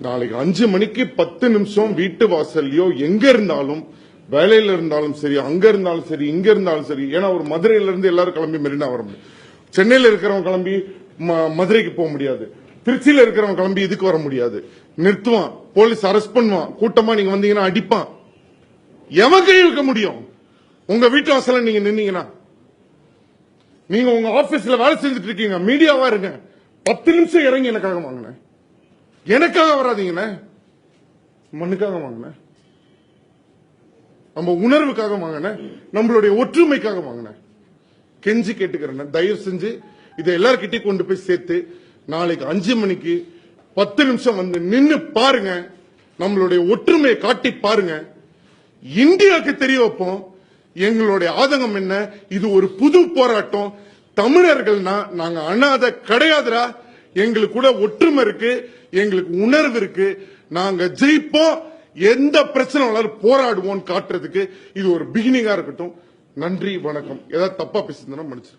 நாளைக்கு 5 மணிக்கு 10 நிமிஷம் வீட்டு வாசல்லையோ எங்க இருந்தாலும், வேலையில இருந்தாலும் சரி, அங்க இருந்தாலும் சரி, இங்க இருந்தாலும் சரி, ஏன்னா ஒரு மதுரையில இருந்து எல்லாரும் கிளம்பி மெரினா வர முடியும். சென்னையில இருக்கிறவங்க கிளம்பி மதுரைக்கு போக முடியாது. திருச்சியில இருக்கிறவங்க கிளம்பி இதுக்கு வர முடியாது. நிறுத்துவான், போலீஸ் அரெஸ்ட் பண்ணுவான், கூட்டமா நீங்க வந்தீங்கன்னா அடிப்பான். எவன் கை வைக்க முடியும்? உங்க வீட்டு வாசல்ல நீங்க நின்னீங்கன்னா, நீங்க உங்க ஆபீஸ்ல வேலை செஞ்சுட்டு இருக்கீங்க, மீடியாவா இருங்க, 10 நிமிஷம் இறங்கி எனக்காக வாங்கினேன். எனக்காக வராதீங்கண்ணே, மண்ணுக்காக வாங்கினேன், நம்ம உணர்வுக்காக வாங்கினேன், நம்மளுடைய ஒற்றுமைக்காக வாங்கினேன். கெஞ்சி கேட்டுக்கிறேன், தயவு செஞ்சு இதை எல்லார்கிட்டையும் கொண்டு போய் சேர்த்து நாளைக்கு 5 மணிக்கு 10 நிமிஷம் வந்து நின்னு பாருங்க, நம்மளுடைய ஒற்றுமையை காட்டி பாருங்க. இந்தியாவுக்கு தெரிய வைப்போம் எங்களுடைய ஆதங்கம் என்ன. இது ஒரு புது போராட்டம். தமிழர்கள்னா நாங்க அனாதை கிடையாதுரா. எங்களுக்கு கூட ஒற்றுமை இருக்கு, எங்களுக்கு உணர்வு இருக்கு. நாங்க ஜெயிப்போம், எந்த பிரச்சனை வந்தாலும் போராடுவோம் காட்டுறதுக்கு இது ஒரு பிகினிங்கா இருக்கட்டும். நன்றி, வணக்கம். ஏதாவது தப்பா பேசுறதுன்னா மன்னிச்சு.